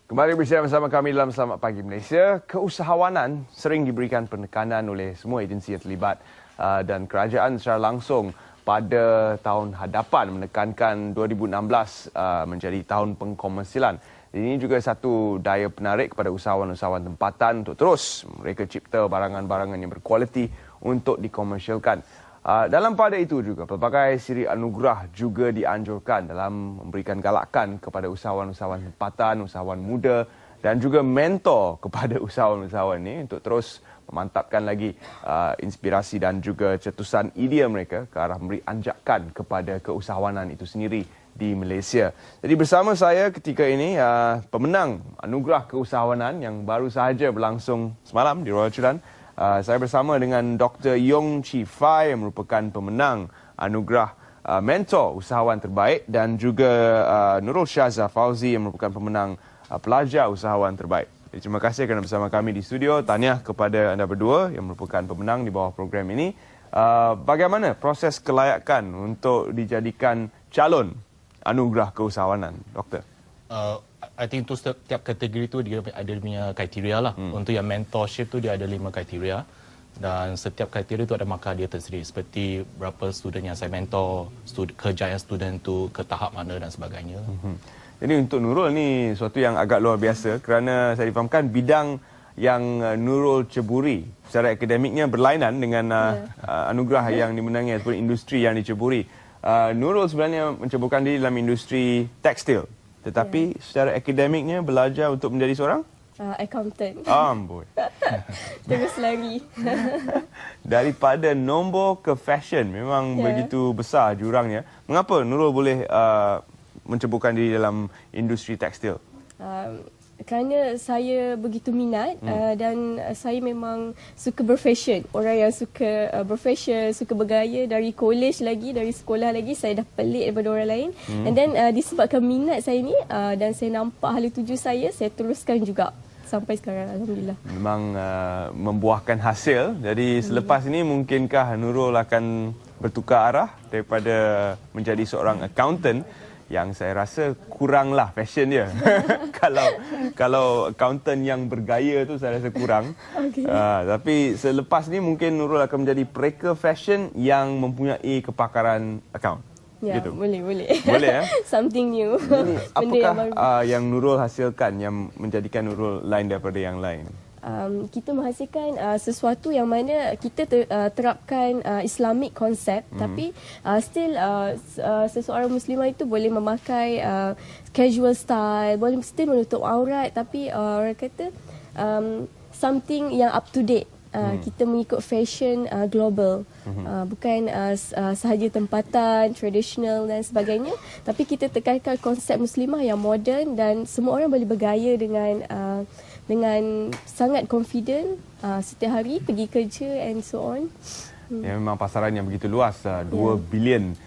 Kembali bersama kami dalam Selamat Pagi Malaysia. Keusahawanan sering diberikan penekanan oleh semua agensi yang terlibat dan kerajaan secara langsung pada tahun hadapan menekankan 2016 menjadi tahun pengkomersialan. Ini juga satu daya penarik kepada usahawan-usahawan tempatan untuk terus mereka cipta barangan-barangan yang berkualiti untuk dikomersialkan. Dalam pada itu juga, pelbagai siri anugerah juga dianjurkan dalam memberikan galakan kepada usahawan-usahawan tempatan, usahawan muda dan juga mentor kepada usahawan-usahawan ini untuk terus memantapkan lagi inspirasi dan juga cetusan idea mereka ke arah memberi anjakan kepada keusahawanan itu sendiri di Malaysia. Jadi bersama saya ketika ini pemenang anugerah keusahawanan yang baru sahaja berlangsung semalam di Royal Chulan. Saya bersama dengan Dr. Yong Chi Fai yang merupakan pemenang anugerah mentor usahawan terbaik dan juga Nurul Shazza Fauzi yang merupakan pemenang pelajar usahawan terbaik. Jadi, terima kasih kerana bersama kami di studio. Tahniah kepada anda berdua yang merupakan pemenang di bawah program ini. Bagaimana proses kelayakan untuk dijadikan calon anugerah keusahawanan, Doktor? I think untuk setiap kategori tu dia ada punya kriteria lah. Untuk yang mentorship tu dia ada 5 kriteria dan setiap kriteria tu ada markah dia tersendiri seperti berapa student yang saya mentor, kejayaan student tu ke tahap mana dan sebagainya. Jadi untuk Nurul ni suatu yang agak luar biasa kerana saya difahamkan bidang yang Nurul ceburi secara akademiknya berlainan dengan anugerah yang dimenangi ataupun industri yang diceburi. Nurul sebenarnya menceburkan diri dalam industri tekstil. Tetapi secara akademiknya belajar untuk menjadi seorang? Accountant. Amboi. Terus lari. Daripada nombor ke fashion memang begitu besar jurangnya. Mengapa Nurul boleh menceburkan diri dalam industri tekstil? Kerana saya begitu minat dan saya memang suka berfashion. Orang yang suka berfashion, suka bergaya dari college lagi, dari sekolah lagi, saya dah pelik daripada orang lain. And then disebabkan minat saya ni dan saya nampak hala tuju saya teruskan juga sampai sekarang, alhamdulillah. Memang membuahkan hasil. Jadi selepas ini mungkinkah Nurul akan bertukar arah daripada menjadi seorang accountant yang saya rasa kuranglah fashion dia. kalau accountant yang bergaya tu saya rasa kurang. Okay. Tapi selepas ni mungkin Nurul akan menjadi pereka fashion yang mempunyai kepakaran account. Ya, gitu. Boleh. Boleh ya? Something new. Jadi, apakah yang Nurul hasilkan yang menjadikan Nurul lain daripada yang lain? Kita menghasilkan sesuatu yang mana kita terapkan Islamic konsep, tapi still seseorang Muslimah itu boleh memakai casual style, boleh still menutup aurat, tapi orang kata something yang up to date. Kita mengikut fashion global, bukan sahaja tempatan, tradisional dan sebagainya, tapi kita tekankan konsep Muslimah yang moden dan semua orang boleh bergaya dengan sangat confident setiap hari pergi kerja and so on. Ya, memang pasaran yang begitu luas, 2 bilion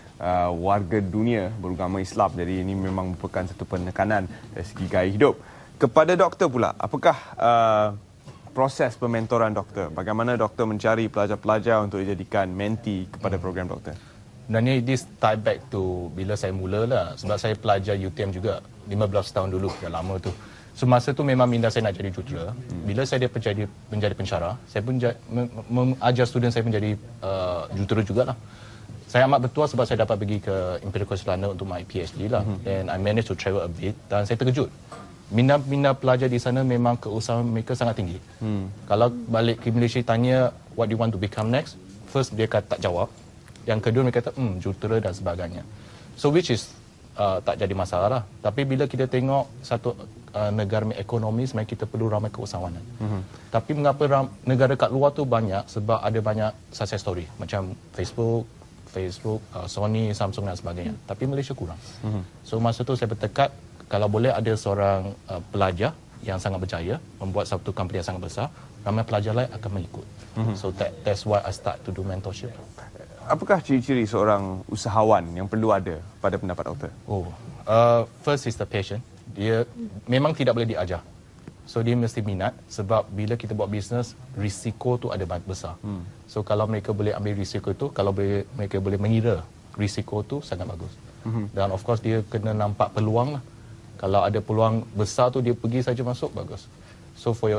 warga dunia beragama Islam. Jadi ini memang merupakan satu penekanan dari segi gaya hidup. Kepada doktor pula, apakah proses pementoran doktor? Bagaimana doktor mencari pelajar-pelajar untuk dijadikan mentee kepada program doktor? Sebenarnya this tie back to bila saya mula lah. Sebab saya pelajar UTM juga 15 tahun dulu, dah lama tu. So masa tu memang minda saya nak jadi jujur. Bila saya menjadi pensyarah, saya pun mengajar student saya menjadi jujur jugalah. Saya amat bertuah sebab saya dapat pergi ke Imperial College London untuk my PhD lah. And I managed to travel a bit dan saya terkejut. Minda pelajar di sana memang keusahawan mereka sangat tinggi. Kalau balik ke Malaysia tanya what do you want to become next, first dia kata tak jawab. Yang kedua mereka kata jurutera dan sebagainya. So which is tak jadi masalah lah. Tapi bila kita tengok satu negara ekonomi, sebenarnya kita perlu ramai keusahawanan. Tapi mengapa negara kat luar tu banyak? Sebab ada banyak success story. Macam Facebook, Sony, Samsung dan sebagainya. Tapi Malaysia kurang. So masa tu saya bertekad, kalau boleh ada seorang pelajar yang sangat berjaya, membuat satu company yang sangat besar, ramai pelajar lain akan mengikut. So that's why I start to do mentorship. Apakah ciri-ciri seorang usahawan yang perlu ada pada pendapat doktor? First is the passion. Dia memang tidak boleh diajar. So dia mesti minat sebab bila kita buat bisnes, risiko tu ada besar. So kalau mereka boleh ambil risiko tu, kalau mereka boleh mengira risiko tu sangat bagus. Dan of course dia kena nampak peluang lah. Kalau ada peluang besar tu dia pergi saja masuk, bagus. So for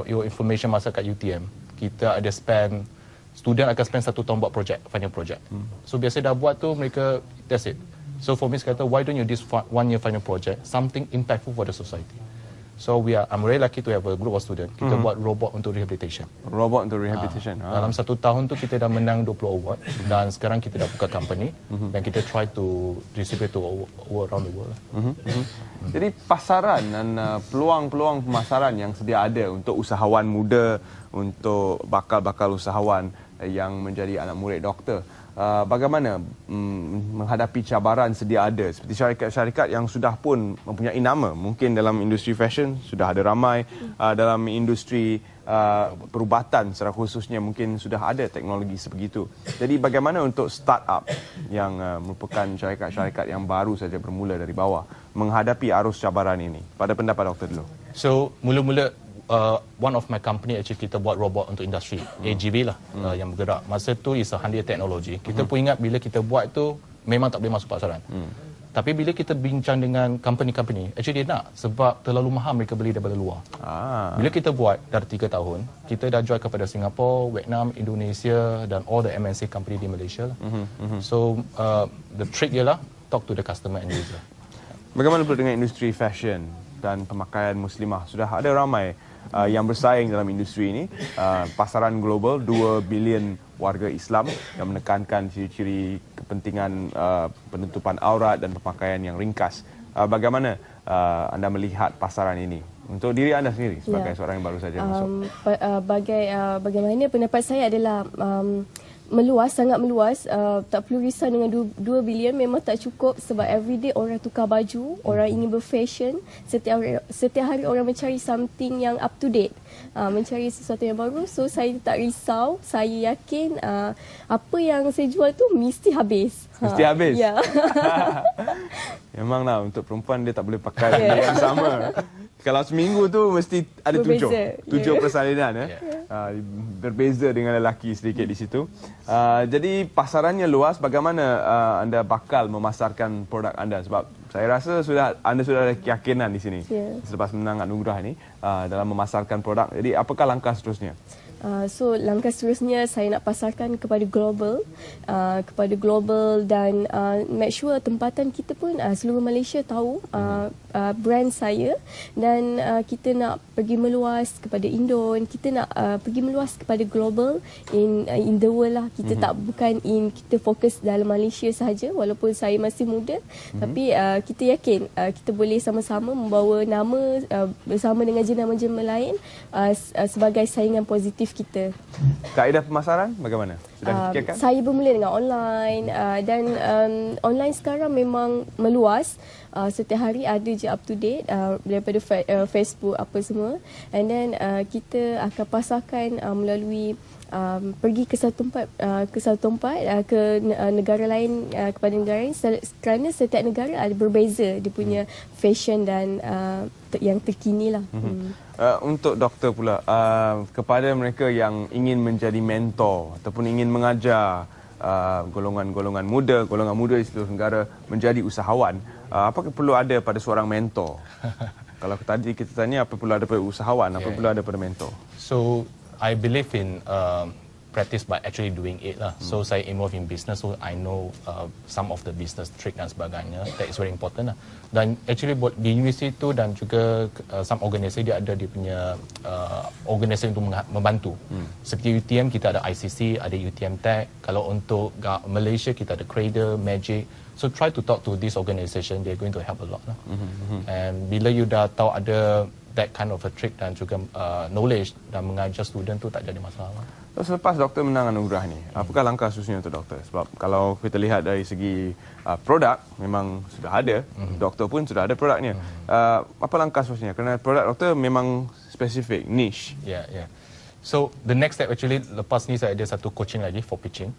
your information, masa kat UTM, kita ada spend, student akan spend 1 tahun buat project, final project. So biasa dah buat tu, mereka, that's it. So for me, kata, why don't you this 1 year final project, something impactful for the society. So I'm very lucky to have a group of students. Kita buat robot untuk rehabilitation. Robot untuk rehabilitation. Dalam 1 tahun tu kita dah menang 20 award dan sekarang kita dah buka company dan kita try to distribute to award around the world. Jadi pasaran dan peluang-peluang pemasaran yang sedia ada untuk usahawan muda, untuk bakal-bakal usahawan yang menjadi anak murid doktor. Bagaimana menghadapi cabaran sedia ada seperti syarikat-syarikat yang sudah pun mempunyai nama, mungkin dalam industri fashion sudah ada ramai, dalam industri perubatan secara khususnya mungkin sudah ada teknologi sebegitu. Jadi bagaimana untuk startup yang merupakan syarikat-syarikat yang baru saja bermula dari bawah menghadapi arus cabaran ini? Pada pendapat doktor dulu. So mula-mula one of my company actually kita buat robot untuk industri, AGV lah, yang bergerak. Masa tu is a 100 technology. Kita pun ingat bila kita buat tu memang tak boleh masuk pasaran. Tapi bila kita bincang dengan company-company, actually dia nak sebab terlalu mahal mereka beli daripada luar. Bila kita buat dari 3 tahun, kita dah jual kepada Singapura, Vietnam, Indonesia dan all the MNC company di Malaysia lah. So the trick ialah talk to the customer and user. Bagaimana pula dengan industri fashion dan pemakaian muslimah? Sudah ada ramai yang bersaing dalam industri ini. Pasaran global 2 bilion warga Islam yang menekankan ciri-ciri kepentingan penutupan aurat dan pemakaian yang ringkas. Bagaimana anda melihat pasaran ini untuk diri anda sendiri sebagai seorang yang baru saja masuk? Bagaimana pendapat saya adalah meluas, sangat meluas. Tak perlu risau dengan 2 bilion, memang tak cukup sebab everyday orang tukar baju, orang ingin berfashion, setiap hari orang mencari something yang up to date, mencari sesuatu yang baru. So saya tak risau, saya yakin apa yang saya jual tu mesti habis. Mesti habis? Ya. Memanglah untuk perempuan dia tak boleh pakai benda yang sama. Kalau seminggu tu mesti ada tujuh persalinan. Berbeza dengan lelaki sedikit di situ. Jadi pasarannya luas. Bagaimana anda bakal memasarkan produk anda? Sebab saya rasa anda sudah ada keyakinan di sini selepas menang anugerah ini dalam memasarkan produk. Jadi apakah langkah seterusnya? So langkah seterusnya saya nak pasarkan kepada global, dan make sure tempatan kita pun seluruh Malaysia tahu brand saya, dan kita nak pergi meluas kepada Indon, kita nak pergi meluas kepada global in the world lah. Kita tak bukan kita fokus dalam Malaysia sahaja walaupun saya masih muda, tapi kita yakin kita boleh sama-sama membawa nama bersama dengan jenama-jenama lain sebagai saingan positif kita. Kaedah pemasaran bagaimana? Sudah fikirkan? Saya bermula dengan online dan online sekarang memang meluas. Setiap hari ada je up to date daripada Facebook apa semua, and then kita akan pasarkan melalui pergi ke satu tempat ke negara lain, kepada negara lain, kerana setiap negara ada berbeza dia punya fashion dan yang terkini lah. Untuk doktor pula, kepada mereka yang ingin menjadi mentor ataupun ingin mengajar golongan muda di seluruh negara menjadi usahawan, apa perlu ada pada seorang mentor? Kalau tadi kita tanya apa perlu ada pada usahawan, apa perlu ada pada mentor? So I believe in practice by actually doing it lah. So saya involved in business, so I know some of the business trick dan sebagainya. That is very important lah. Dan actually di universiti tu dan juga some organisasi dia ada dia punya organisasi untuk membantu. Seperti UTM kita ada ICC, ada UTM Tech. Kalau untuk Malaysia kita ada Cradle, Magic. So try to talk to this organisation, they're going to help a lot lah. And bila you dah tahu ada that kind of a trick dan juga knowledge dan mengajar student tu tak jadi masalah. Selepas doktor menang anugerah ni, apakah langkah seterusnya untuk doktor? Sebab kalau kita lihat dari segi produk memang sudah ada, doktor pun sudah ada produknya. Apa langkah seterusnya? Kerana produk doktor memang spesifik, niche. Yeah. So the next step actually lepas ni saya ada satu coaching lagi for pitching.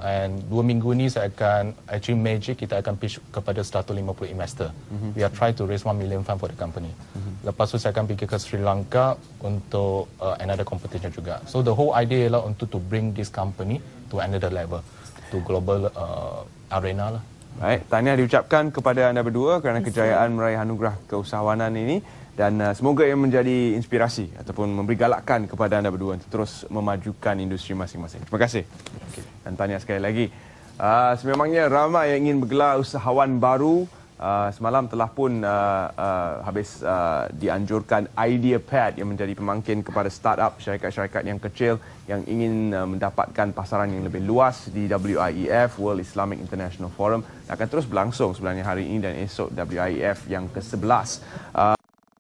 And 2 minggu ni saya akan actually Magic kita akan pitch kepada 150 investor. We are try to raise 1 million fund for the company. Lepas tu saya akan pergi ke Sri Lanka untuk another competition juga. So the whole idea ialah untuk to bring this company to another level, to global arena lah. Baik, tahniah diucapkan kepada anda berdua kerana kejayaan meraih anugerah keusahawanan ini dan semoga ia menjadi inspirasi ataupun memberi galakan kepada anda berdua untuk terus memajukan industri masing-masing. Terima kasih. Dan tahniah sekali lagi. Sememangnya ramai yang ingin bergelar usahawan baru. Semalam telah pun habis dianjurkan IdeaPad yang menjadi pemangkin kepada startup syarikat-syarikat yang kecil yang ingin mendapatkan pasaran yang lebih luas di WIEF, World Islamic International Forum. Akan terus berlangsung sebenarnya hari ini dan esok WIEF yang ke-11.